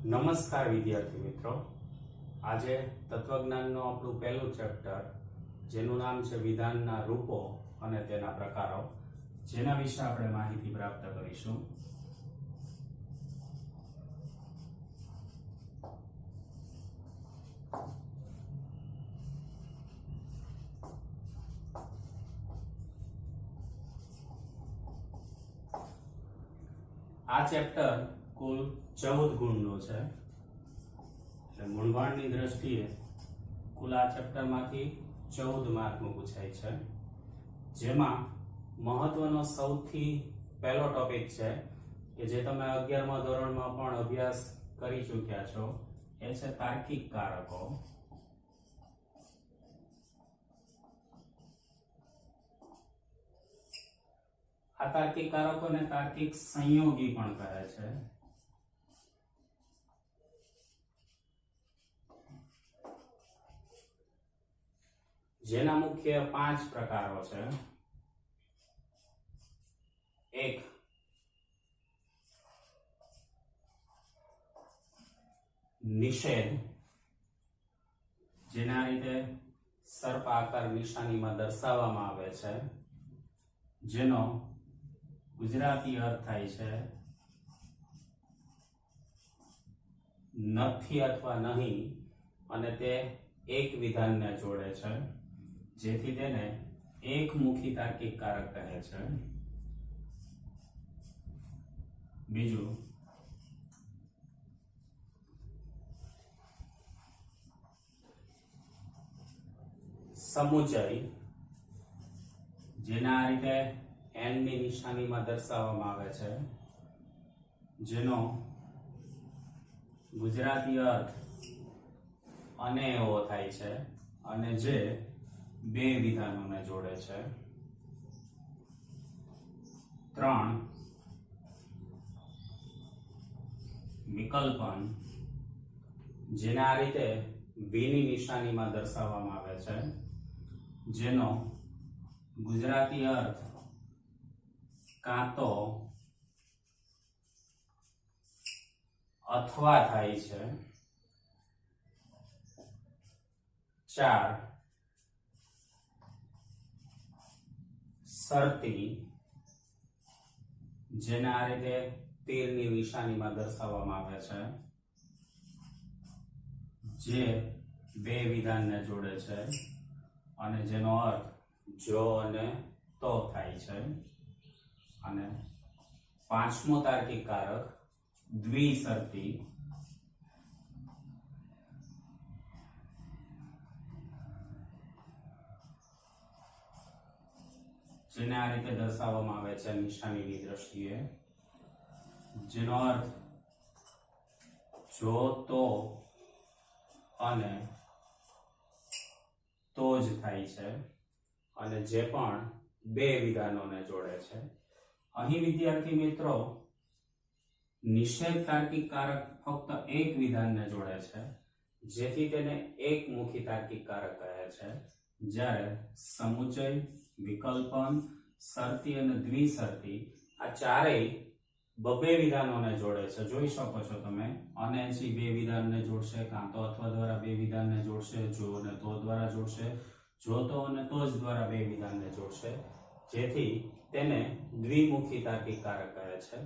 નમસ્કાર વિદ્યાર્થી મિત્રો, આજે તત્વજ્ઞાનનો આપણું પહેલું ચેપ્ટર જેનું નામ છે વિધાનના રૂપો અને તેના પ્રકારો, જેના વિશે આપણે માહિતી પ્રાપ્ત કરીશું. આ ચેપ્ટર કુલ 14 ગુણનું છે. એટલે ગુણવાણની દ્રષ્ટિએ કુલ આ ચેપ્ટરમાંથી 14 માર્કનું પૂછાય છે, જેમાં મહત્વનો સૌથી પહેલો ટોપિક છે કે જે તમે 11મા ધોરણમાં પણ અભ્યાસ કરી ચૂક્યા છો, એ છે તાર્કિક કારકો. આ તાર્કિક કારકોને તાર્કિક સંયોગી પણ કહે છે. જેના મુખ્ય 5 પ્રકારો છે. એક, નિષેધ, જેના રીતે સર્પાકાર નિશાનીમાં દર્શાવવામાં આવે છે, જેનો ગુજરાતી અર્થ થાય છે નથી અથવા નહીં, અને તે એક વિધાનને જોડે છે, જેથી તેને એકમુખી તાર્કિક કારક કહે છે. બીજું, સમુચય, જેના આ રીતે n ની નિશાનીમાં દર્શાવવામાં આવે છે, જેનો ગુજરાતી અર્થ અને એવો થાય છે, અને જે બે વિધાનોને જોડે છે. 3, વિકલ્પન, જેને આ રીતે v ની નિશાનીમાં દર્શાવવામાં આવે છે, જેનો ગુજરાતી અર્થ કાં તો અથવા થાય છે. 4, શરતી, જેને આ રીતે તીરની નિશાનીમાં દર્શાવવામાં આવે છે, જે બે વિધાનને જોડે છે, અને જેનો અર્થ જો અને તો થાય છે. અને 5મો તાર્કિક કારક દ્વિશરતી, જેને આ રીતે દર્શાવવામાં આવે છે નિશાનીની દ્રષ્ટિએ, જેનો અર્થ જો તો અને તો જ થાય છે, અને જે પણ બે વિધાનોને જોડે છે. અહીં વિદ્યાર્થી મિત્રો, નિષેધ તાર્કિક કારક ફક્ત એક વિધાનને જોડે છે, જેથી તેને એકમુખી તાર્કિક કારક કહે છે, જ્યારે સમુચય, વિકલ્પન, શરતી અને દ્વિશરતી આ ચારેય બબે વિધાનોને જોડે છે. જોઈ શકો છો તમે, અને બે વિધાનને જોડશે, કાં તો અથવા દ્વારા બે વિધાનને જોડશે, જો અને તો દ્વારા જોડશે, જો તો અને તો જ દ્વારા બે વિધાનને જોડશે, જેથી તેને દ્વિમુખી તાર્કિક કારક કહે છે.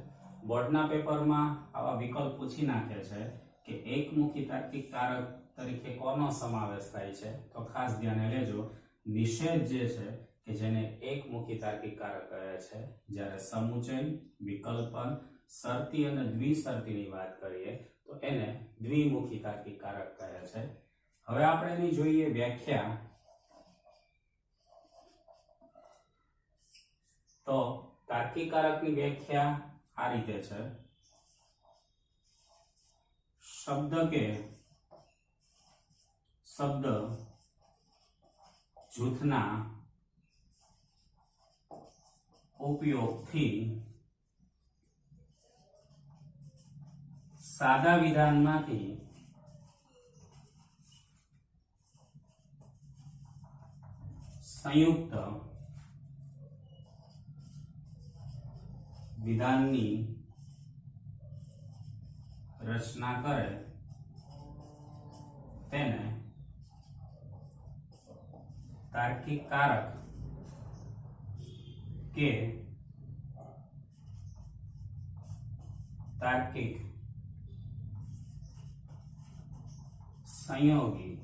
બોર્ડના પેપરમાં આવા વિકલ્પ પૂછી નાખે છે કે એકમુખી તાર્કિક કારક તરીકે કોનો સમાવેશ થાય છે, તો ખાસ ધ્યાને લેજો. નિષેધ જે છે કે જેને એકમુખી તાર્કિક કારક કહે છે, જ્યારે સમુચય, વિકલ્પન, શરતી અને દ્વિશરતીની વાત કરીએ તો એને દ્વિમુખી તાર્કિક કારક કહે છે. હવે આપણે એની જોઈએ વ્યાખ્યા. તો તાર્કિક કારકની વ્યાખ્યા આ રીતે છે: શબ્દ કે શબ્દ જૂથના ઉપયોગથી સાદા વિધાનમાંથી સંયુક્ત વિધાનની રચના કરે તેને તાર્કિક કારક કે તાર્કિક સંયોગી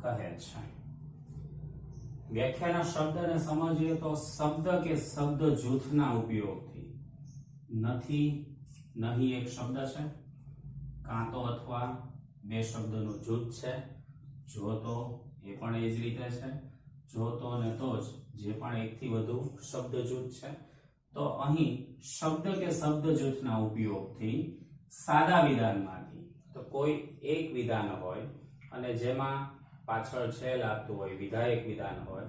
કહે છે. વ્યાખ્યાના શબ્દને સમજીએ તો શબ્દ કે શબ્દ જૂથના ઉપયોગથી નથી, નહીં એક શબ્દ છે, કાં તો અથવા બે શબ્દનું જૂથ છે, જો તો એ પણ એ જ રીતે છે, જો તો ને તો જ જે પણ એકથી વધુ શબ્દ જૂથ છે. તો અહીં શબ્દ કે શબ્દ જૂથના ઉપયોગથી સાદા વિધાનમાંથી તો કોઈ એક વિધાન હોય અને જેમાં પાછળ છેલ આપતું હોય, વિધાયક વિધાન હોય,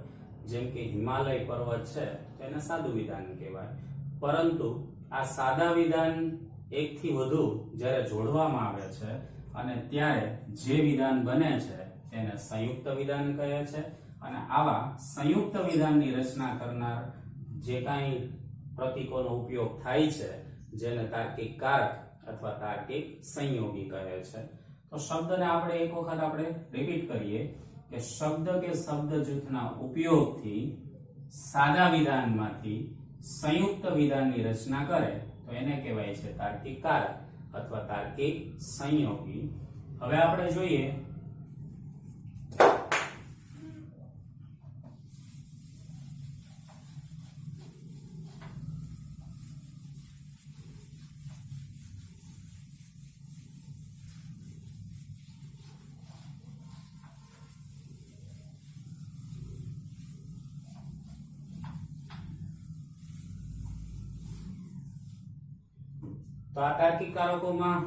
જેમ કે હિમાલય પર્વત છે તેને સાદું વિધાન કહેવાય. પરંતુ આ સાદા વિધાન એકથી વધુ જ્યારે જોડવામાં આવે છે અને ત્યારે જે વિધાન બને છે તેને સંયુક્ત વિધાન કહે છે. અને આવા સંયુક્ત વિધાનની રચના કરનાર જે કાંઈ પ્રતીકોનો ઉપયોગ થાય છે જેને તાર્કિક કારક અથવા તાર્કિક સંયોગી કહે છે. તો શબ્દને આપણે એક વખત આપણે રિપીટ કરીએ કે શબ્દ કે શબ્દ જૂથના ઉપયોગથી સાદા વિધાનમાંથી સંયુક્ત વિધાનની રચના કરે તો એને કહેવાય છે તાર્કિક કારક અથવા તાર્કિક સંયોગી. હવે આપણે જોઈએ તો આ તાર્કિક કારકોમાં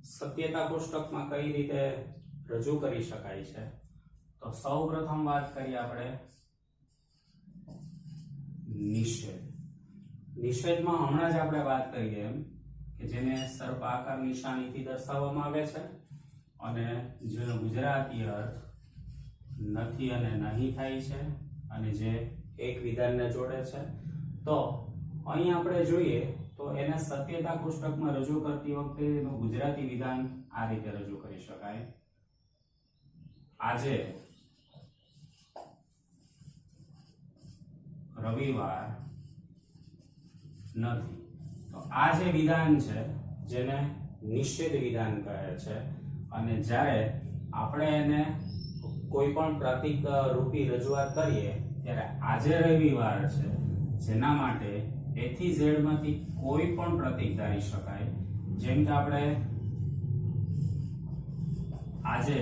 સત્યતા કોષ્ટકમાં કઈ રીતે રજૂ કરી શકાય છે. તો સૌપ્રથમ વાત કરીએ આપણે નિષેધ. નિષેધમાં હમણાં જ આપણે વાત કરી એમ કે જેને સર્પાકાર નિશાનીથી દર્શાવવામાં આવે છે અને જેનો ગુજરાતી અર્થ નથી અને નહીં થાય છે અને જે એક વિધાનને જોડે છે. તો અહીં આપણે જોઈએ તો એને સત્યતા કોષ્ટકમાં રજૂ કરતી વખતે એનું ગુજરાતી વિધાન આ રીતે રજૂ કરી શકાય. આજે રવિવાર નથી. તો આ જે વિધાન છે જેને નિષેધ વિધાન કહે છે અને જ્યારે આપણે એને કોઈ પણ પ્રતીક રૂપી રજૂઆત કરીએ ત્યારે આજે રવિવાર છે જેના માટે A થી Z માંથી કોઈ પણ પ્રતીક ધારી શકાય. જેમ કે આપણે આજે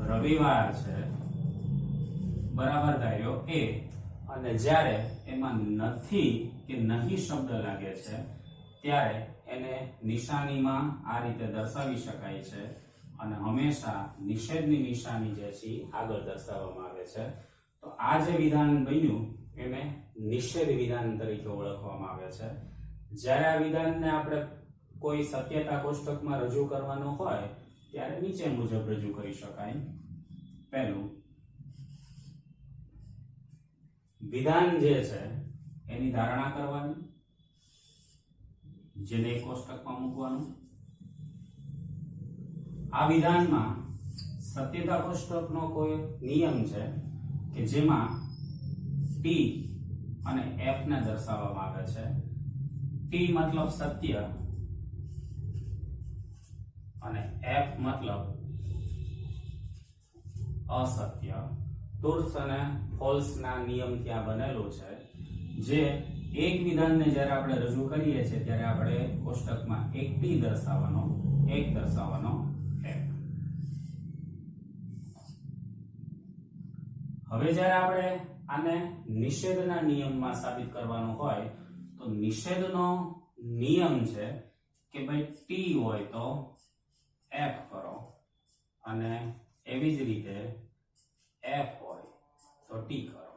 રવિવાર છે બરાબર ધાર્યો એ અને જ્યારે એમાં નથી કે નહીં શબ્દ લાગે છે ત્યારે એને નિશાનીમાં આ રીતે દર્શાવી શકાય છે અને હંમેશા નિષેધની નિશાની જે છે આગળ દર્શાવવામાં આવે છે. તો આ જે વિધાન બન્યું એને નિષેધ વિધાન તરીકે ઓળખવામાં આવે છે. જ્યારે આ વિધાનને આપણે કોઈ સત્યતા કોષ્ટકમાં રજૂ કરવાનો હોય ત્યારે નીચે મુજબ રજૂ કરી શકાય. પહેલું, વિધાન જે છે એની ધારણા કરવાની, જેને એક કોષ્ટકમાં મૂકવાનું. આ વિધાનમાં સત્યતા કોષ્ટકનો કોઈ નિયમ છે કે જેમાં T અને F ને દર્શાવવામાં આવે છે. T મતલબ સત્ય અને F મતલબ અસત્ય. ટ્રુથ અને ફોલ્સ ના નિયમ ત્યાં બનેલો છે. જે એક વિધાનને જ્યારે આપણે રજૂ કરીએ છીએ ત્યારે આપણે કોષ્ટકમાં એક T દર્શાવવાનો, એક દર્શાવવાનો F. હવે જ્યારે આપણે આને નિષેધના નિયમમાં સાબિત કરવાનું હોય તો નિષેધનો નિયમ છે કે ભાઈ T હોય તો F કરો અને એવી જ રીતે F હોય તો T કરો.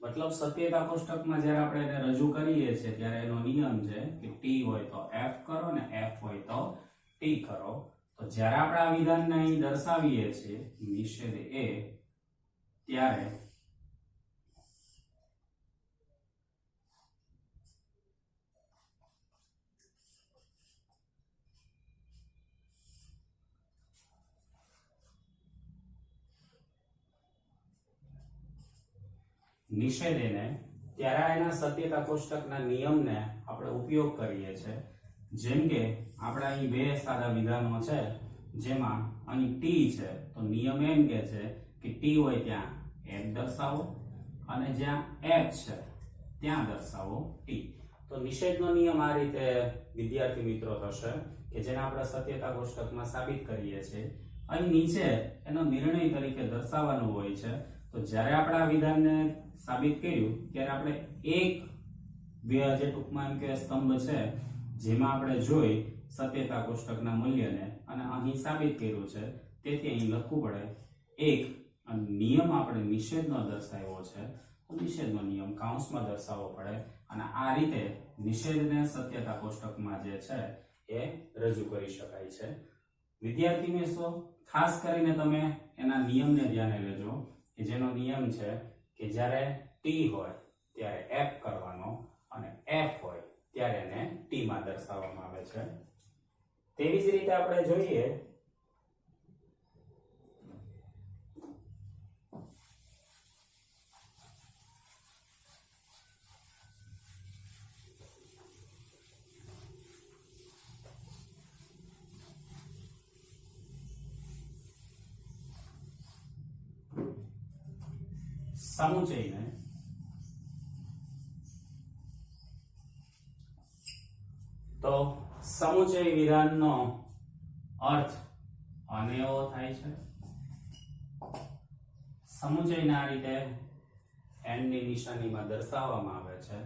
મતલબ સત્યતા કોષ્ટકમાં જ્યારે આપણે એને રજૂ કરીએ છીએ ત્યારે એનો નિયમ છે કે T હોય તો F કરો અને F હોય તો T કરો. તો જ્યારે આપણે આ વિધાનને અહીં દર્શાવીએ છીએ નિષેધ એ ત્યારે નિષેધ એને, ત્યારે એના સત્યતા કોષ્ટકના નિયમને આપણે ઉપયોગ કરીએ છીએ. જેમ કે આપણે અહીં બે સાદા વિધાનો છે, જેમાં અહીં ટી છે, તો નિયમ એમ કે છે કે ટી હોય ત્યાં એફ દર્શાવો અને જ્યાં એફ છે ત્યાં દર્શાવો ટી. તો નિષેધનો નિયમ આ રીતે વિદ્યાર્થી મિત્રો થશે કે જેને આપણે સત્યતા કોષ્ટકમાં સાબિત કરીએ છીએ. અહીં નીચે એનો નિર્ણય તરીકે દર્શાવવાનું હોય છે. તો જ્યારે આપણે આ વિધાનને સાબિત કર્યું ત્યારે આપણે એક જે ટૂંકમાં એમ કે સ્તંભ છે જેમાં આપણે જોઈ સત્યતા કોષ્ટકના મૂલ્યને અને અહીં સાબિત કર્યું છે, તેથી અહીં લખવું પડે એક. અને નિયમ આપણે નિષેધનો દર્શાવ્યો છે તો નિષેધનો નિયમ કૌંસમાં દર્શાવવો પડે. અને આ રીતે નિષેધને સત્યતા કોષ્ટકમાં જે છે એ રજૂ કરી શકાય છે. વિદ્યાર્થી મિત્રો, ખાસ કરીને તમે એના નિયમને ધ્યાને લેજો કે જેનો નિયમ છે કે જ્યારે ટી હોય ત્યારે એફ કરવાનો અને એફ હોય ત્યારે એને ટી માં દર્શાવવામાં આવે છે. તેવી જ રીતે આપણે જોઈએ સમુચયને. તો સમુચય વિધાનનો અર્થ અને એવો થાય છે. સમુચયને આ રીતે n ની નિશાનીમાં દર્શાવવામાં આવે છે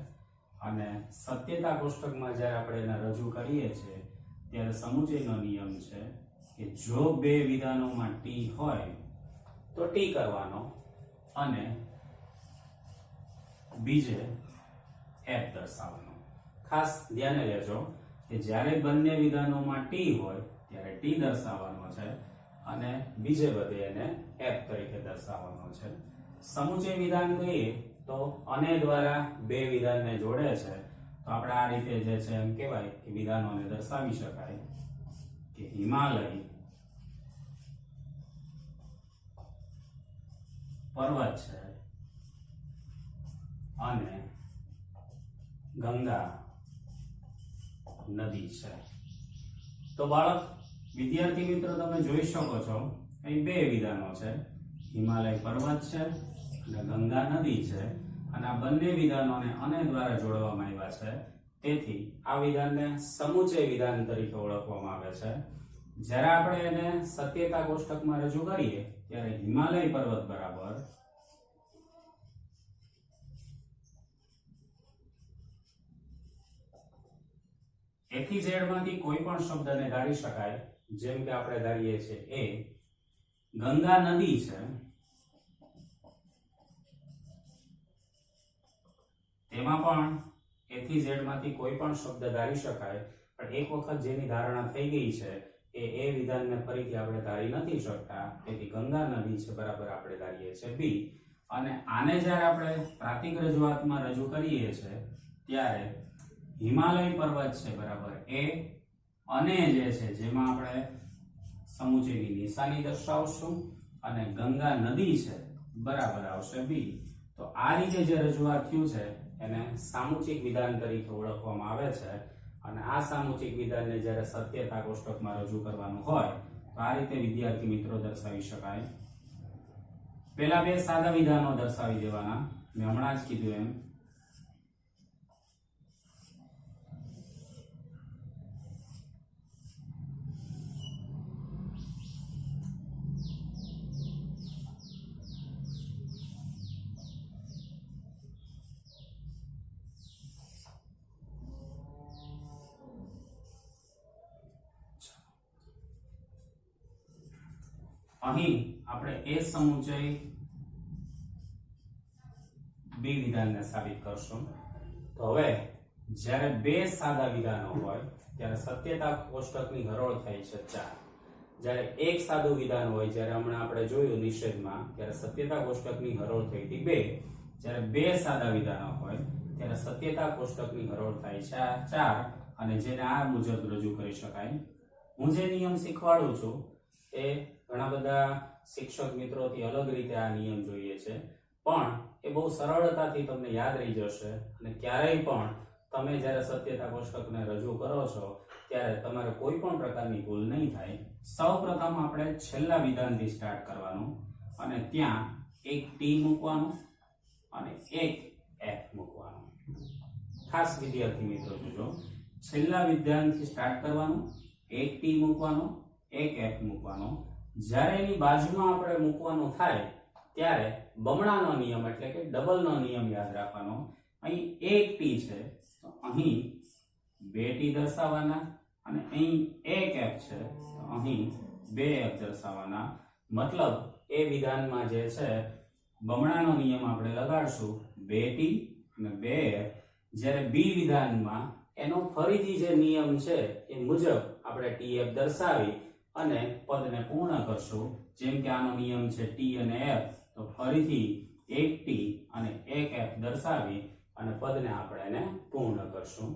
અને સત્યતા કોષ્ટકમાં જ્યારે આપણે એને રજૂ કરીએ છીએ ત્યારે સમુચયનો નિયમ છે કે જો બે વિધાનોમાં ટી હોય તો ટી કરવાનો અને બીજે એફ દર્શાવવાનો. ખાસ ધ્યાને લેજો કે જ્યારે બંને વિધાનોમાં ટી હોય ત્યારે ટી દર્શાવવાનો છે અને બીજે બધે એને એફ તરીકે દર્શાવવાનો છે. સમુચય વિધાન કહીએ તો અને દ્વારા બે વિધાનને જોડે છે, તો આપણે આ રીતે જે છે એમ કહેવાય કે વિધાનોને દર્શાવી શકાય કે હિમાલય પર્વત છે અને ગંગા નદી છે. તો બાળક વિદ્યાર્થી મિત્રો, તમે જોઈ શકો છો અહીં બે વિધાનો છે, હિમાલય પર્વત છે અને ગંગા નદી છે. અને આ બંને વિધાનોને અને દ્વારા જોડવામાં આવ્યા છે, તેથી આ વિધાનને સમુચય વિધાન તરીકે ઓળખવામાં આવે છે. જ્યારે આપણે એને સત્યતા કોષ્ટકમાં રજૂ કરીએ ત્યારે હિમાલય પર્વત બરાબર A થી Z માંથી કોઈ પણ શબ્દને ધારી શકાય. જેમ કે આપણે ધારીએ છીએ એ ગંગા નદી છે, તેમાં પણ A થી Z માંથી કોઈ પણ શબ્દ ધારી શકાય. પણ એક વખત જેની ધારણા થઈ ગઈ છે એ વિધાનને ફરીથી આપણે ધારી નથી શકતા, તેથી ગંગા નદી છે બરાબર આપણે ધારીએ છીએ બી. અને આને જ્યારે આપણે પ્રાતિક રજૂઆતમાં રજૂ કરીએ છીએ ત્યારે હિમાલય પર્વત છે બરાબર એ અને જે છે જેમાં આપણે સમુચયની નિશાની દર્શાવશું અને ગંગા નદી છે બરાબર આવશે બી. તો આ રીતે જે રજૂઆત થયું છે એને સામુચિક વિધાન તરીકે ઓળખવામાં આવે છે. અને આ સામુચિક વિધાનને જ્યારે સત્યતા કોષ્ટકમાં રજૂ કરવાનું હોય તો આ રીતે વિદ્યાર્થી મિત્રો દર્શાવી શકાય. પેલા બે સાદા વિધાનો દર્શાવી દેવાના, મેં હમણાં જ કીધું એમ. અહીં આપણે એ સમુચય બી વિધાનને સાબિત કરશું. તો હવે જ્યારે બે સાદા વિધાનો હોય ત્યારે સત્યતા કોષ્ટકની હરોળ થાય છે 4. જ્યારે એક સાદું વિધાન હોય, જ્યારે હમણાં આપણે જોયું નિષેધમાં, ત્યારે સત્યતા કોષ્ટકની હરોળ થઈ હતી 2. જ્યારે બે સાદા વિધાનો હોય ત્યારે સત્યતા કોષ્ટકની હરોળ થાય છે 4 અને જેને આ મુજબ રજૂ કરી શકાય. હું જે નિયમ શીખવાડું છું એ ઘણા બધા શિક્ષક મિત્રોથી અલગ રીતે આ નિયમ જોઈએ છે. પણ એ બહુ સરળતાથી તમને યાદ રહી જશે અને ક્યારેય પણ તમે જ્યારે સત્યતા કોષ્ટકને રજૂ કરો છો ત્યારે તમારે કોઈ પણ પ્રકારની ભૂલ નહીં થાય. સૌપ્રથમ આપણે છેલ્લા વિધાનથી સ્ટાર્ટ કરવાનું અને ત્યાં એક ટી મૂકવાનું અને એક એફ મૂકવાનું. ખાસ વિદ્યાર્થી મિત્રો જોજો, છેલ્લા વિધાનથી સ્ટાર્ટ કરવાનું, એક ટી મૂકવાનો, એક એફ મૂકવાનો. જ્યારે એની બાજુમાં આપણે મૂકવાનું થાય ત્યારે બમણાનો નિયમ એટલે કે ડબલનો નિયમ યાદ રાખવાનો. અહીં એક ટી છે તો અહીં બે ટી દર્શાવવાના અને અહીં એક એફ છે તો અહીં બે એફ દર્શાવવાના. મતલબ એ વિધાનમાં જે છે બમણાનો નિયમ આપણે લગાડશું બે ટી અને બે એફ. જ્યારે બી વિધાનમાં એનો ફરીથી જે નિયમ છે એ મુજબ આપણે ટી એફ દર્શાવી અને પદને પૂર્ણ કરશું. જેમ કે આનો નિયમ છે ટી અને એફ, તો ફરીથી એક ટી અને એક એફ દર્શાવી અને પદને આપણે એને પૂર્ણ કરશું.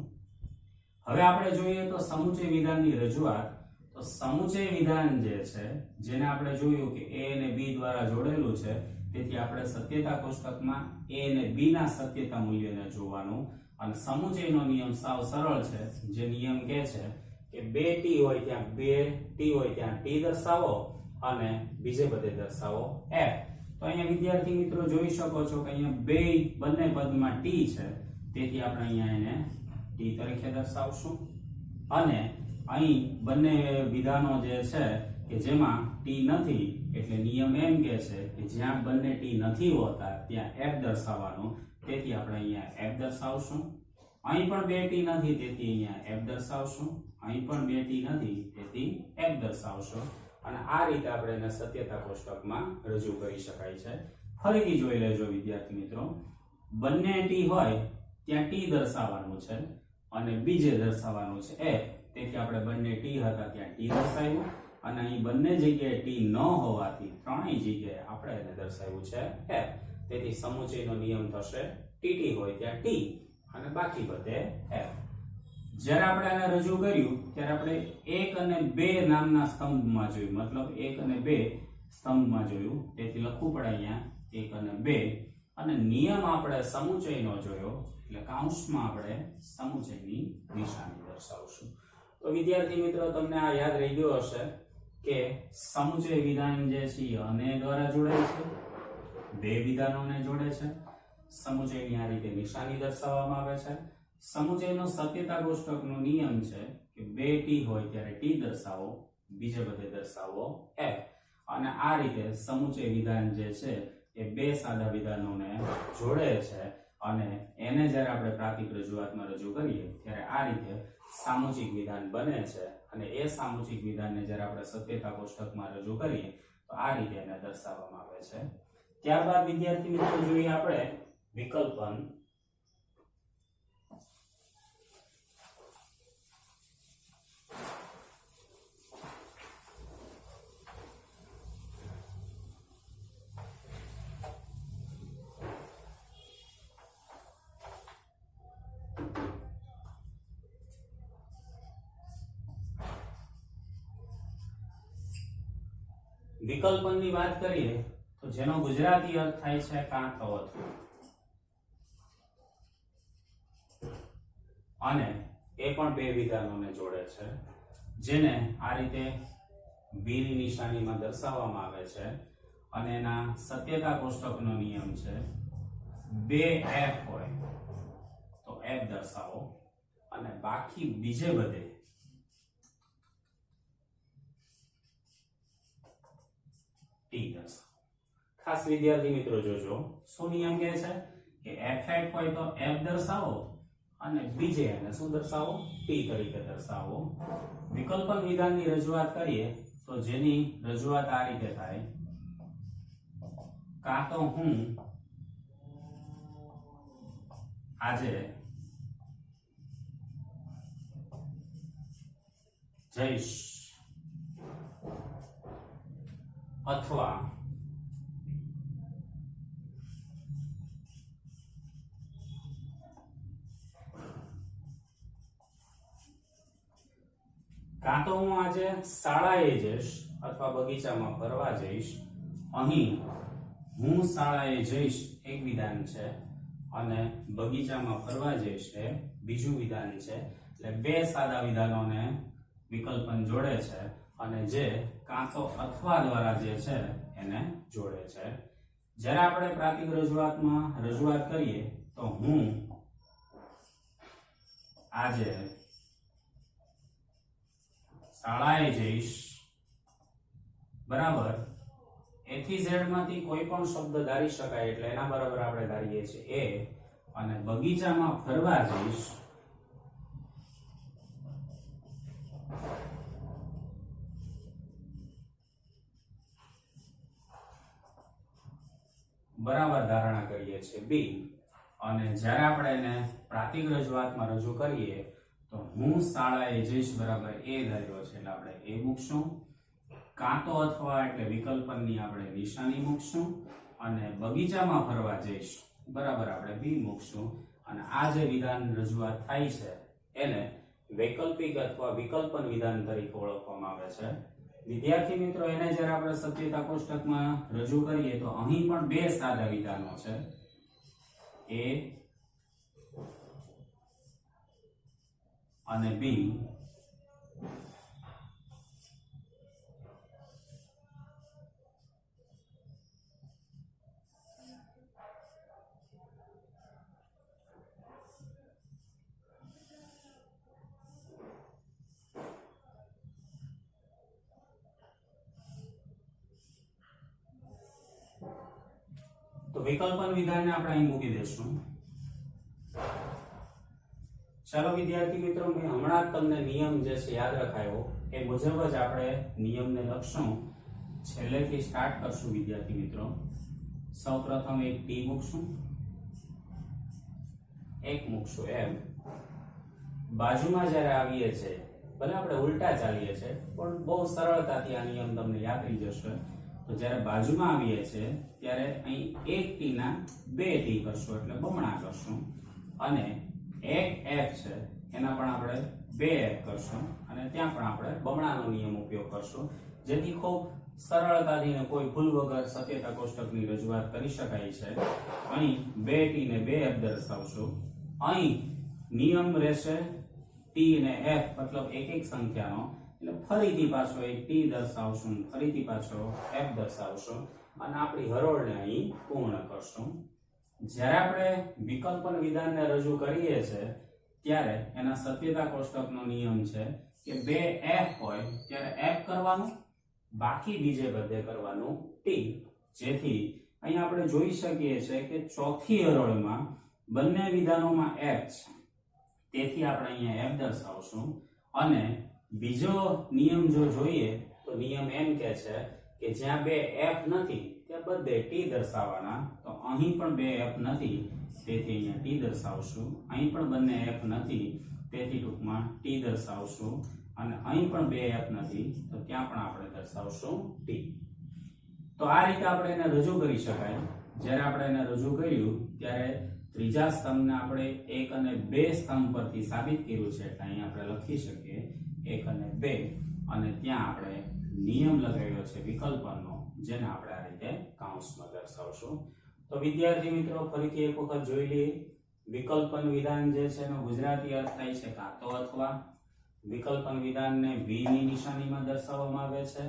હવે આપણે જોઈએ તો સમુચય વિધાનની રજૂઆત. તો સમુચય વિધાન જે છે જેને આપણે જોયું કે એ અને બી દ્વારા જોડેલું છે, તેથી આપણે સત્યતા કોષ્ટકમાં એ અને બી ના સત્યતા મૂલ્યને જોવાનું. અને સમુચયનો નિયમ સાવ સરળ છે, જે નિયમ કહે છે કે બે ટી હોય ત્યાં બે ટી હોય ત્યાં ટી દર્શાવો અને બીજે બધે દર્શાવો એફ. તો અહીંયા વિદ્યાર્થી મિત્રો જોઈ શકો છો કે અહીંયા બંને પદમાં ટી છે, તેથી આપણે અહીંયા એને ટી તરીકે દર્શાવશું. અને અહીં બંને વિધાનો જે છે કે જેમાં ટી નથી એટલે નિયમ એમ કહે છે કે જ્યાં બંને ટી નથી હોતા ત્યાં એફ દર્શાવવાનું, તેથી આપણે અહીંયા એફ દર્શાવશું. અહીં પણ બે ટી નથી તેથી અહીંયા એફ દર્શાવશું. અહીં પણ બે ટી નથી તેથી એફ દર્શાવશું. અને આ રીતે આપણે એને સત્યતા કોષ્ટકમાં રજૂ કરી શકાય છે. ફરીથી જોઈ લેજો વિદ્યાર્થી મિત્રો, બંને ટી હોય ત્યાં ટી દર્શાવવાનું છે અને બીજે દર્શાવવાનું છે એફ, તેથી આપણે બંને ટી હતા ત્યાં ટી દર્શાવ્યું અને અહીં બંને જગ્યાએ ટી ન હોવાથી ત્રણેય જગ્યાએ આપણે એને દર્શાવ્યું છે એફ. તેથી સમુચયનો નિયમ થશે ટી હોય ત્યાં ટી અને બાકી બધે એફ. જ્યારે આપણે આને રજૂ કર્યું ત્યારે આપણે 1 અને 2 નામના સ્તંભમાં જોયું, મતલબ 1 અને 2 સ્તંભમાં જોયું, તેથી લખવું પડે અહીંયા 1 અને 2. અને નિયમ આપણે સમુચયનો જોયો એટલે કૌંસમાં આપણે સમુચયની નિશાની દર્શાવશું. તો વિદ્યાર્થી મિત્રો તમને આ યાદ રહી ગયો હશે કે સમુચય વિધાન જે છે અને દ્વારા જોડાય છે, બે વિધાનોને જોડે છે. સમુચયની આ રીતે નિશાની દર્શાવવામાં આવે છે. સમુચયનો સત્યતા કોષ્ટકનો નિયમ છે કે બે ટી હોય ત્યારે ટી દર્શાવો, બીજે બધે દર્શાવો એફ. અને આ રીતે સમુચય વિધાન જે છે એ બે સાદા વિધાનોને જોડે છે અને એને જ્યારે આપણે પ્રાતિક રજૂઆતમાં રજૂ કરીએ ત્યારે આ રીતે સામુચિક વિધાન બને છે. અને એ સામુચિક વિધાનને જ્યારે આપણે સત્યતા કોષ્ટકમાં રજૂ કરીએ તો આ રીતે એને દર્શાવવામાં આવે છે. ત્યારબાદ વિદ્યાર્થી મિત્રો જોઈએ આપણે વિકલ્પન. વિકલ્પનની વાત કરીએ તો જેનો ગુજરાતી અર્થ થાય છે કાં તો અથવા, અને એ પણ બે વિધાનોને જોડે છે, જેને આ રીતે બી ની નિશાનીમાં દર્શાવવામાં આવે છે. અને એના સત્યતા કોષ્ટકનો નિયમ છે બે એફ હોય તો એફ દર્શાવો અને બાકી બીજે બધે ટી દર્શાવો. ખાસ વિદ્યાર્થી મિત્રો જોજો, શું નિયમ કહે છે કે એફ હેટ હોય તો એફ દર્શાવો અને બીજે એને શું દર્શાવો, ટી તરીકે દર્શાવો. વિકલ્પન વિધાનની રજૂઆત કરીએ તો જેની રજૂઆત આ રીતે થાય, કાં તો હું આજે જઈશ અથવા કાં તો હું આજે શાળાએ જઈશ અથવા બગીચામાં ફરવા જઈશ. અહીં હું શાળાએ જઈશ એક વિધાન છે અને બગીચામાં ફરવા જઈશ એ બીજું વિધાન છે. એટલે બે સાદા વિધાનોને વિકલ્પન જોડે છે અને જે કાં તો અથવા દ્વારા જે છે એને જોડે છે. જ્યારે આપણે પ્રાતિક રજૂઆતમાં રજૂઆત કરીએ તો હું આજે શાળાએ જઈશ, બરાબર, A થી Z માંથી કોઈ પણ શબ્દ ધારી શકાય એટલે એના બરાબર આપણે ધારીએ છીએ એ, અને બગીચામાં ફરવા જઈશ બરાબર ધારણા કરીએ છીએ B. અને જ્યારે આપણે એને પ્રાતિક રજૂઆતમાં રજૂ કરીએ તો હું શાળાએ જઈશ બરાબર A ધાર્યો છે એટલે આપણે A મૂકશું, કાં તો અથવા એટલે વિકલ્પનની આપણે નિશાની મૂકશું, અને બગીચામાં ફરવા જઈશ બરાબર આપણે B મૂકશું. અને આ જે વિધાન રજૂઆત થાય છે એને વૈકલ્પિક અથવા વિકલ્પન વિધાન તરીકે ઓળખવામાં આવે છે. વિદ્યાર્થી મિત્રો, એને જ્યારે આપણે સત્યતા કોષ્ટકમાં રજૂ કરીએ તો અહીં પણ બે સાદા વિધાનો છે, A અને B. તો વિકલ્પન વિધાનને આપણે અહીં મૂકી દઈશું. ચાલો વિદ્યાર્થી મિત્રો, મેં હમણાં જ તમને નિયમ જે છે યાદ રખાયો એ મુજબ જ આપણે નિયમને લખશું. છેલ્લેથી સ્ટાર્ટ કરશું વિદ્યાર્થી મિત્રો. સૌપ્રથમ એક T મૂકશું, એક મૂકશું M. બાજુમાં જ્યારે આવીએ છે, ભલે આપણે ઉલટા ચાલીએ છે પણ બહુ સરળતાથી આ નિયમ તમને યાદ રહી જશે. તો જ્યારે બાજુમાં આવીએ છે ત્યારે અહીં એક T ના બે T કરશું એટલે બમણા કરશું, અને એક F છે એના પણ આપણે બે F કરશું, અને ત્યાં પણ આપણે બમણાનો નિયમ ઉપયોગ કરશું, જેથી ખૂબ સરળતાથી ને કોઈ ભૂલ વગર સત્યતા કોષ્ટકની રજૂઆત કરી શકાય છે. અહીં બે T ને બે F દર્શાવશું. અહીં નિયમ રહેશે T ને F મતલબ એક એક સંખ્યાનો, એટલે ફરીથી પાછો એક T દર્શાવશું, ફરીથી પાછો F દર્શાવશું, અને આપણી હરોળને અહીં પૂર્ણ કરશું. જ્યારે આપણે વિકલ્પન વિધાનને રજૂ કરીએ છીએ ત્યારે એના સત્યતા કોષ્ટકનો નિયમ છે કે બે F હોય ત્યારે F કરવાનું, બાકી બીજે બધે કરવાનું T. જેથી અહીં આપણે જોઈ શકીએ છીએ કે ચોથી હરોળમાં બંને વિધાનોમાં F છે, તેથી આપણે અહીંયા F દર્શાવશું. અને બીજો નિયમ જો જોઈએ તો નિયમ એમ કહે છે કે જ્યાં બે F નથી ત્યાં બધે T દર્શાવવાના. તો અહીં પણ બે F નથી તેથી અહીંયા T દર્શાવશું, અહીં પણ બંને F નથી તેથી ટૂંકમાં T દર્શાવશું, અને અહીં પણ બે F નથી તો ત્યાં પણ આપણે દર્શાવશું T. તો આ રીતે આપણે એને રજૂ કરી શકાય. જ્યારે આપણે એને રજૂ કર્યું ત્યારે ત્રીજા સ્તંભને આપણે 1 અને 2 સ્તંભ પરથી સાબિત કર્યું છે એટલે અહીં આપણે લખી શકીએ 1 અને 2, અને ત્યાં આપણે નિયમ લગાવ્યો છે વિકલ્પનનો, જેને આપણે આ રીતે કૌંસમાં દર્શાવશું. તો વિદ્યાર્થી મિત્રો, ફરીથી એક વખત જોઈ લઈએ. વિકલ્પન વિધાન જે છે એનો ગુજરાતી અર્થ થાય છે કાં તો અથવા. વિકલ્પન વિધાનને V ની નિશાનીમાં દર્શાવવામાં આવે છે.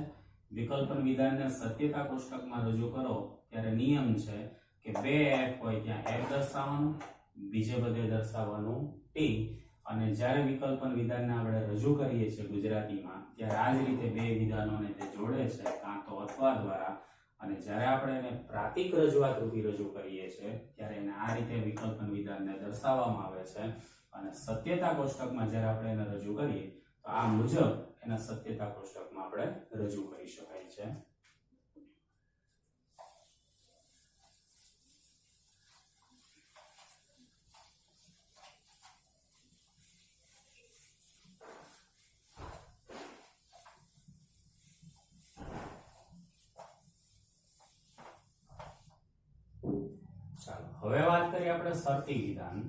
વિકલ્પન વિધાનને સત્યતા કોષ્ટકમાં રજૂ કરો ત્યારે નિયમ છે કે બે F હોય ત્યાં F દર્શાવવાનું, બીજે બધે દર્શાવવાનું T. અને જ્યારે વિકલ્પન વિધાનને આપણે રજૂ કરીએ છીએ ગુજરાતીમાં ત્યારે આ જ રીતે બે વિધાનોને તે જોડે છે કાં તો અથવા દ્વારા. અને જ્યારે આપણે એને પ્રાતિક રજૂઆત રૂપી રજૂ કરીએ છીએ ત્યારે એને આ રીતે વિકલ્પન વિધાનને દર્શાવવામાં આવે છે. અને સત્યતા કોષ્ટકમાં જ્યારે આપણે એને રજૂ કરીએ તો આ મુજબ એના સત્યતા કોષ્ટકમાં આપણે રજૂ કરી શકાય છે. ચાલો હવે વાત કરીએ આપણે શરતી વિધાન.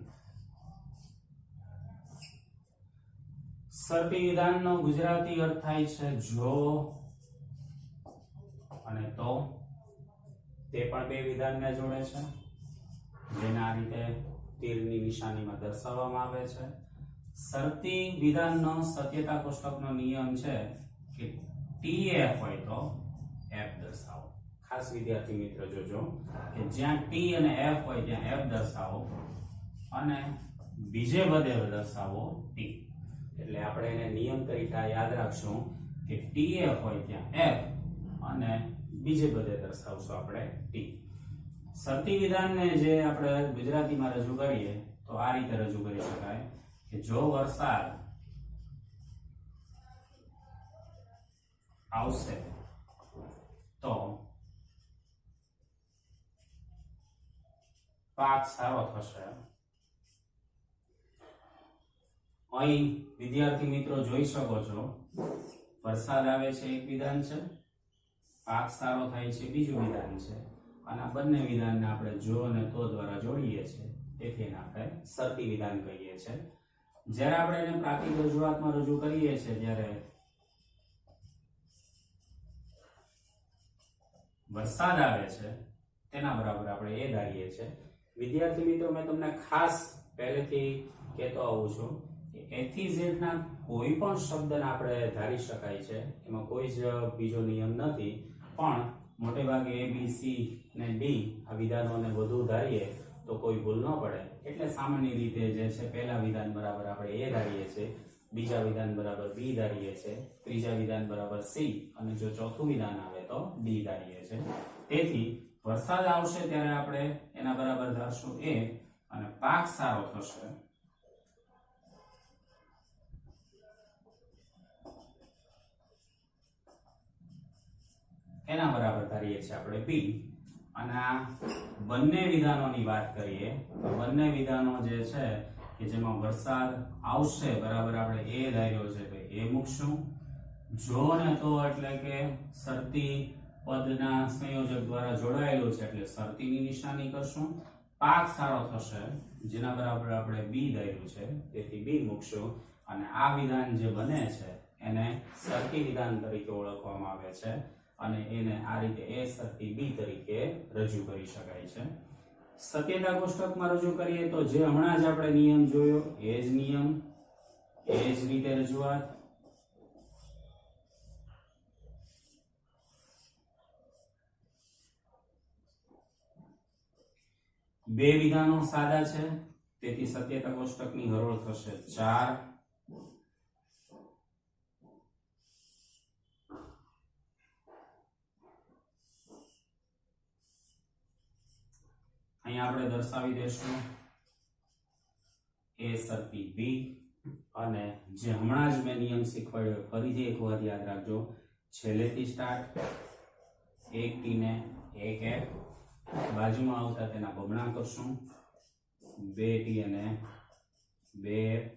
શરતી વિધાનનો ગુજરાતી અર્થ થાય છે જો અને તો. તે પણ બે વિધાનને જોડે છે, જેને આ રીતે તીરની નિશાનીમાં દર્શાવવામાં આવે છે. શરતી વિધાનનો સત્યતા કોષ્ટકનો નિયમ છે કે TF હોય તો F દર્શાવો. ખાસ વિદ્યાર્થી મિત્ર જોજો કે જ્યાં T અને F હોય ત્યાં F દર્શાવો અને બીજે બધે દર્શાવો T. એટલે આપણે એને નિયમ તરીકે યાદ રાખશું કે TF હોય ત્યાં F અને બીજે બધે દર્શાવશું આપણે T. શરતી વિધાનને જે આપણે ગુજરાતીમાં રજૂ કરીએ તો આ રીતે રજૂ કરી શકાય કે જો વરસાદ આવશે તો પાક સારો થશે. અહીં વિદ્યાર્થી મિત્રો જોઈ શકો છો, વરસાદ આવે છે એક વિધાન છે, પાક સારો થાય છે બીજું વિધાન છે, અને આ બંને વિધાનને આપણે જો અને તો દ્વારા જોડીએ છીએ, તેથી એને આપણે શરતી વિધાન કહીએ છીએ. જ્યારે આપણે એને પ્રાકૃતિક રજૂઆતમાં રજૂ કરીએ છીએ ત્યારે વરસાદ આવે છે તેના બરાબર આપણે એ ધારીએ છીએ. વિદ્યાર્થી મિત્રો, મેં તમને ખાસ પહેલેથી કહેતો આવું છું કે A થી Z ના કોઈ પણ શબ્દને આપણે ધારી શકાય છે, એમાં કોઈ જ બીજો નિયમ નથી, પણ મોટે ભાગે A, B, C ને D આ વિધાનોને વધુ ધારીએ તો કોઈ ભૂલ ન પડે. એટલે સામાન્ય રીતે જે છે પહેલા વિધાન બરાબર આપણે A ધારીએ છીએ, બીજા વિધાન બરાબર B ધારીએ છીએ, ત્રીજા વિધાન બરાબર C, અને જો ચોથું વિધાન આવે તો D ધારીએ છીએ. તેથી વરસાદ આવશે ત્યારે આપણે એના બરાબર ધારશું A, અને પાક સારો થશે એના બરાબર ધારીએ છીએ આપણે B. અને આ બંને વિધાનોની વાત કરીએ તો બંને વિધાનો જે છે કે જેમાં વરસાદ આવશે બરાબર આપણે A ધાર્યો છે તો A મૂકશું. જો ને તો એટલે કે શરતી પદના સંયોજક દ્વારા જોડાયેલું છે એટલે શરતીની નિશાની કરશું. પાક સારો થશે જેના બરાબર આપણે B ધાર્યું છે તેથી B મૂકશું. અને આ વિધાન જે બને છે એને શરતી વિધાન તરીકે ઓળખવામાં આવે છે, અને એને આ રીતે A શરતી B તરીકે રજૂ કરી શકાય છે. સત્યતા કોષ્ટકમાં રજૂ કરીએ તો જે હમણાં જ આપણે નિયમ જોયો એ જ નિયમ, એ જ રીતે રજૂઆત. બે વિધાનો સાદા છે તેથી સત્યતા કોષ્ટકની હરોળ થશે 4. અહીંયા આપણે દર્શાવી દેશું A શરતી B, અને જે હમણાં જ મેં નિયમ શીખવાડ્યો ફરીથી એક વખત યાદ રાખજો, છેલ્લેથી સ્ટાર્ટ, એક T ને એક F, બાજુમાં આવતા તેના બમણા કરશું, 2 T અને 2 F.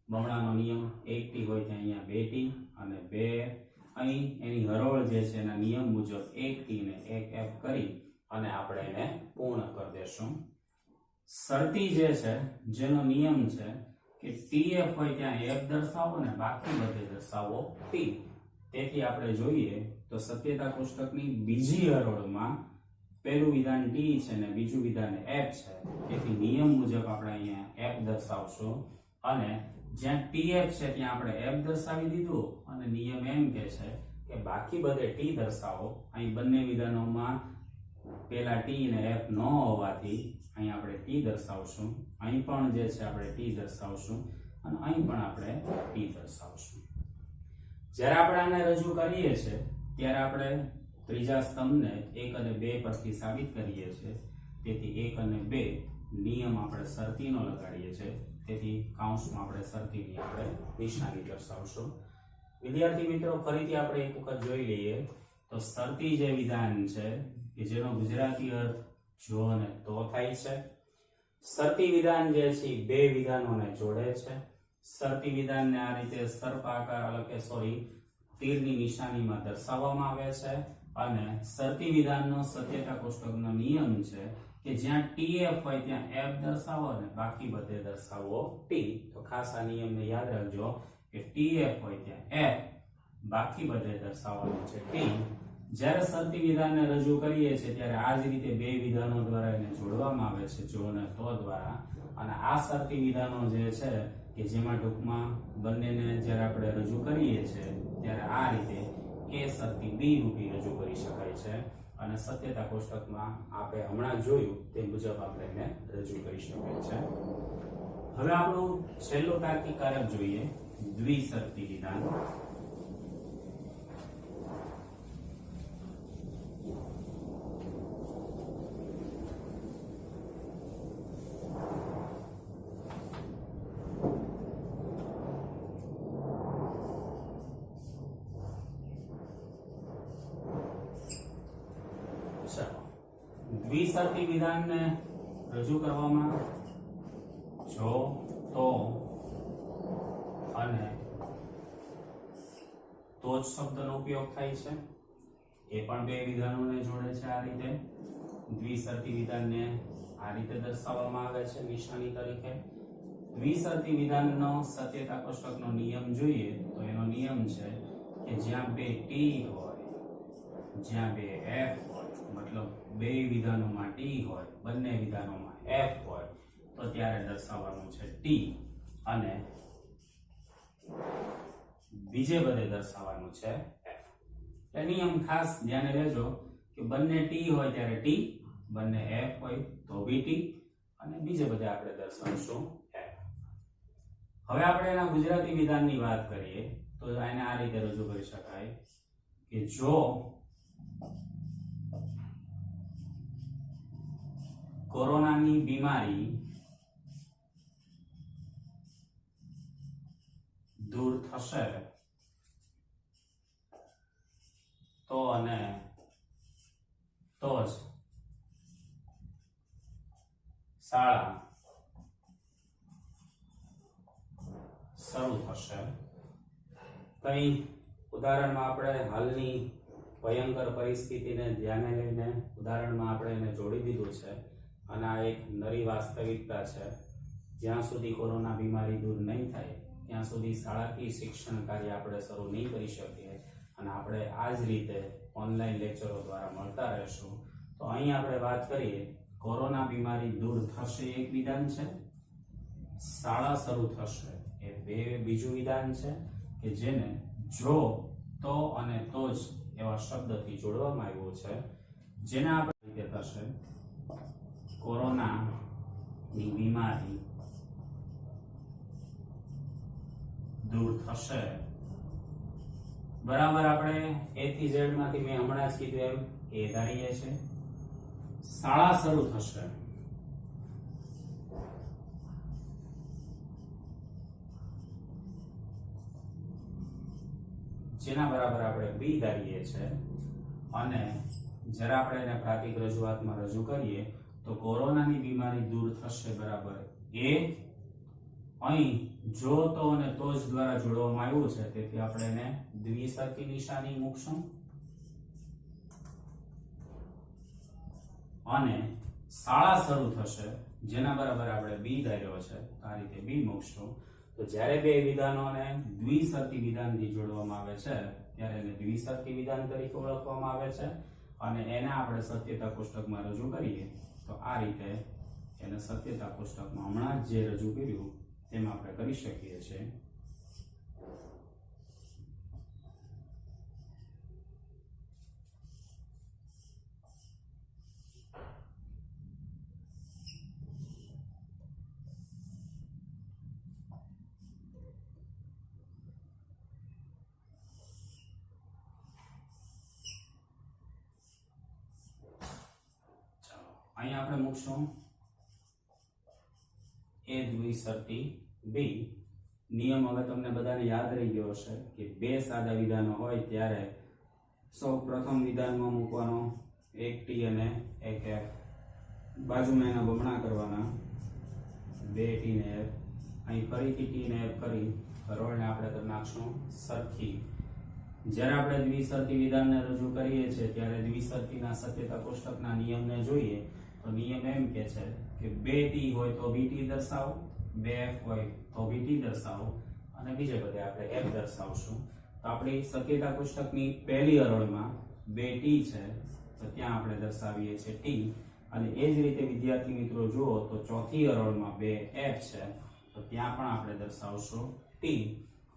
બમણાનો નિયમ 1 T હોય ત્યાં અહીંયા 2 T અને 2 F. અહીં એની હરોળ જે છે એના નિયમ મુજબ 1 T ને 1 F કરી અને આપણે એને પૂર્ણ કરી દેશું. શરતી જે છે જેનો નિયમ છે કે TF હોય ત્યાં F દર્શાવો ને બાકી બધે દર્શાવો T. તેથી આપણે જોઈએ તો સત્યતા કોષ્ટકની બીજી હરોળમાં પહેલું વિધાન T છે ને બીજું વિધાન F છે, તેથી નિયમ મુજબ આપણે અહીંયા F દર્શાવશું, અને જ્યાં TF છે ત્યાં આપણે F દર્શાવી દીધું, અને નિયમ એમ કહે છે કે બાકી બધે T દર્શાવો. અહીં બંને વિધાનોમાં પેલા T અને F ન હોવાથી અહીં આપણે T દર્શાવશું, અહીં પણ જે છે આપણે T દર્શાવશું, અને અહીં પણ આપણે T દર્શાવશું. જ્યારે આપણે આને રજૂ કરીએ છીએ ત્યારે આપણે ત્રીજા સ્તંભને 1 અને 2 પરથી સાબિત કરીએ છીએ, તેથી 1 અને 2 નિયમ આપણે શરતીનો લગાડીએ છીએ, તેથી કૌંસમાં આપણે શરતીની આપણે નિશાની દર્શાવશું. વિદ્યાર્થી મિત્રો, ફરીથી આપણે એક વખત જોઈ લઈએ તો શરતી જે વિધાન છે કે જેનો ગુજરાતી અર્થ જો અને તો થાય છે. શરતી વિધાન જે છે બે વિધાનોને જોડે છે. શરતી વિધાનને આ રીતે સર્પાકાર તીરની નિશાનીમાં દર્શાવવામાં આવે છે, અને શરતી વિધાનનો સત્યતા કોષ્ટકનો નિયમ છે કે જ્યાં TF હોય ત્યાં F દર્શાવો અને બાકી બધે દર્શાવો T. તો ખાસ આ નિયમને યાદ રાખજો કે TF હોય ત્યાં F, બાકી બધે દર્શાવવાનું છે T, જ્યારે શરતી વિધાનને રજૂ કરીએ છીએ ત્યારે આ જ રીતે બે વિધાનો દ્વારા એને જોડવામાં આવે છે, જો અને તો દ્વારા. અને આ શરતી વિધાનો જે છે કે જેમાં ટૂંકમાં બંનેને જ્યારે આપણે રજૂ કરીએ છીએ ત્યારે આ રીતે એ શરતી બી રૂપી રજૂ કરી શકાય છે અને સત્યતા કોષ્ટકમાં આપણે હમણાં જોયું તે મુજબ આપણે એને રજૂ કરી શકાય છે. હવે આપણું છેલ્લું તાર્કિક કારક જોઈએ, દ્વિશરતી વિધાન. દ્વિશરતી વિધાનને રજૂ કરવામાં જો, તો અને તો જ શબ્દનો ઉપયોગ થાય છે. એ પણ બે વિધાનોને જોડે છે. આ રીતે દ્વિશરતી વિધાનને આ રીતે દર્શાવવામાં આવે છે નિશાની તરીકે. દ્વિશરતી વિધાનનો સત્યતા કોષ્ટકનો નિયમ જોઈએ તો એનો નિયમ છે કે જ્યાં બે ટી હોય, જ્યાં બે એફ હોય, મતલબ બે વિધાનોમાં ટી હોય, બંને વિધાનોમાં એફ હોય, તો ત્યારે દર્શાવવાનું છે ટી અને બીજે બધે દર્શાવવાનું છે એફ. એ નિયમ ખાસ ધ્યાને લેજો કે બંને ટી હોય ત્યારે ટી, બંને એફ હોય તો બી ટી અને બીજે બધે આપણે દર્શાવશું એફ. હવે આપણે એના ગુજરાતી વિધાનની વાત કરીએ તો એને આ રીતે રજૂ કરી શકાય કે જો કોરોનાની બીમારી દૂર થશે તો અને તો જ શાળા શરૂ થશે. કઈ ઉદાહરણમાં આપણે હાલની ભયંકર પરિસ્થિતિને ધ્યાને લઈને ઉદાહરણમાં આપણે એને જોડી દીધું છે અને આ એક નવી વાસ્તવિકતા છે. જ્યાં સુધી કોરોના બીમારી દૂર નહીં થાય ત્યાં સુધી શાળાકીય શિક્ષણ કાર્ય આપણે શરૂ નહીં કરી શકીએ અને આપણે આ જ રીતે ઓનલાઈન લેક્ચરો દ્વારા મળતા રહેશું. તો અહીં આપણે વાત કરીએ કોરોના બીમારી દૂર થશે એક વિધાન છે, શાળા શરૂ થશે એ બીજું વિધાન છે કે જેને જો, તો અને તો જ એવા શબ્દથી જોડવામાં આવ્યું છે. જેના આપણે રીતે થશે કોરોનાની બીમારી દૂર થશે. બરાબર આપણે એ થી ઝેડ માંથી મેં હમણાં જ કીધું એમ એ ધારીએ છે. શાળા શરૂ થશે જેના બરાબર આપણે બી ધારીએ છે અને જ્યારે આપણે એને પ્રાતિક રજૂઆતમાં રજૂ કરીએ તો કોરોનાની બીમારી દૂર થશે બરાબર એ. અહીં જો, તો અને તો જ દ્વારા જોડવામાં આવ્યું છે તેથી આપણે એને દ્વિશરતી નિશાની મૂકશું અને શાળા શરૂ થશે જેના બરાબર આપણે બી ધાર્યો છે આ રીતે બી મૂકશું. તો જ્યારે બે વિધાનોને દ્વિશરતી વિધાનથી જોડવામાં આવે છે ત્યારે એને દ્વિશરતી વિધાન તરીકે ઓળખવામાં આવે છે અને એને આપણે સત્યતા કોષ્ટકમાં રજૂ કરીએ તો આ રીતે એને સત્યતા કોષ્ટકમાં હમણાં જ જે રજૂ કર્યું તેમ આપણે કરી શકીએ છીએ. અહીં આપણે મૂકશું એ દ્વિશરતી બી. નિયમ હવે તમને બધાને યાદ રહી ગયો હશે કે બે સાદા વિધાનો હોય ત્યારે સૌ પ્રથમ વિધાનમાં મૂકવાનો એક ટી અને એક એફ, બાજુમાં એના બમણા કરવાના બે ટી ને એફ. અહીં ફરીથી ટી ને એફ કરી હરોળને આપણે કરી નાખશું સરખી. જ્યારે આપણે દ્વિશરતી વિધાનને રજૂ કરીએ છીએ ત્યારે દ્વિશરતીના સત્યતા કોષ્ટકના નિયમને જોઈએ તો નિયમ એમ કે છે કે બે ટી હોય તો બી ટી દર્શાવો, બે એફ હોય તો બી ટી દર્શાવો અને બીજે બધે આપણે એફ દર્શાવશું. તો આપણી સત્યતા કોષ્ટકની પહેલી હરોળમાં 2t છે તો ત્યાં આપણે દર્શાવીએ છીએ t અને એ જ રીતે વિદ્યાર્થી મિત્રો જુઓ તો ચોથી હરોળમાં 2f છે તો ત્યાં પણ આપણે દર્શાવશું t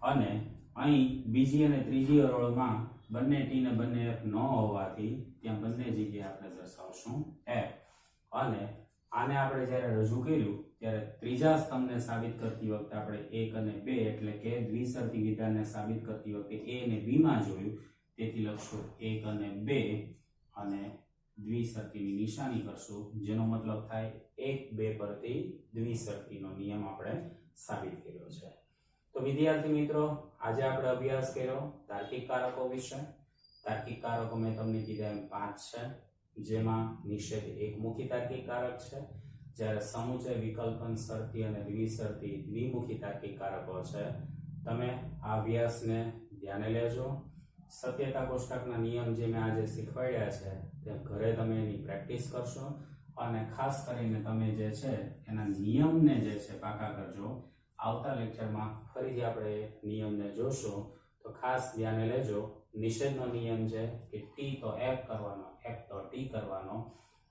અને અહીં બીજી અને ત્રીજી હરોળમાં બંને t ને બંને f ન હોવાથી ત્યાં બંને જગ્યાએ આપણે દર્શાવશું f અને આને આપણે જ્યારે રજૂ કર્યું ત્યારે ત્રીજા સ્તંભને સાબિત કરતી વખતે આપણે 1 અને 2 એટલે કે દ્વિશરતી વિધાનને સાબિત કરતી વખતે a અને b માં જોયું તેથી લખશું 1 અને 2 અને દ્વિશરતીની નિશાની કરશું જેનો મતલબ થાય 1 2 પરથી દ્વિશરતીનો નિયમ આપણે સાબિત કર્યો છે તો વિદ્યાર્થી મિત્રો આજે આપણે અભ્યાસ કર્યો તાર્કિક કારકો વિશે તાર્કિક કારકો મેં તમને કીધા એમ 5 છે જેમાં નિષેધ એકમુખી તાર્કિક કારક છે જ્યારે સમુચય વિકલ્પન શરતી અને દ્વિશરતી દ્વિમુખી તાર્કિક કારકો છે તમે આ અભ્યાસને ધ્યાને લેજો સત્યતા કોષ્ટકના નિયમ જે મેં આજે શીખવાડ્યા છે તે ઘરે તમે એની પ્રેક્ટિસ કરશો અને ખાસ કરીને તમે જે છે એના નિયમને જે છે પાકા કરજો આવતા લેક્ચરમાં ફરીથી આપણે નિયમને જોશું તો ખાસ ધ્યાને લેજો નિષેધનો નિયમ છે કે t તો f કરવાનો f તો t કરવાનો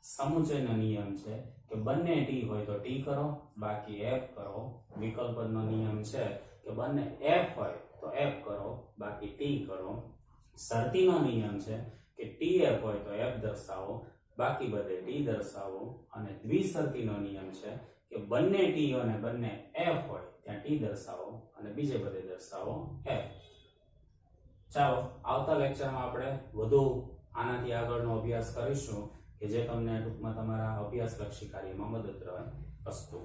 સમુચયનો નિયમ છે કે બંને t હોય તો t કરો બાકી f કરો વિકલ્પનનો નિયમ છે કે બંને f હોય તો f કરો બાકી t કરો શરતીનો નિયમ છે કે tf હોય તો f દર્શાવો બાકી બધે t દર્શાવો અને દ્વિશરતીનો નિયમ છે કે બંને t અને બંને f હોય ત્યાં t દર્શાવો અને બીજે બધે દર્શાવો f ચાલો આવતા લેક્ચરમાં આપણે વધુ આનાથી આગળનો અભ્યાસ કરીશું કે જે તમને ટૂંકમાં તમારા અભ્યાસલક્ષી કાર્યમાં મદદ રહે. અસ્તુ.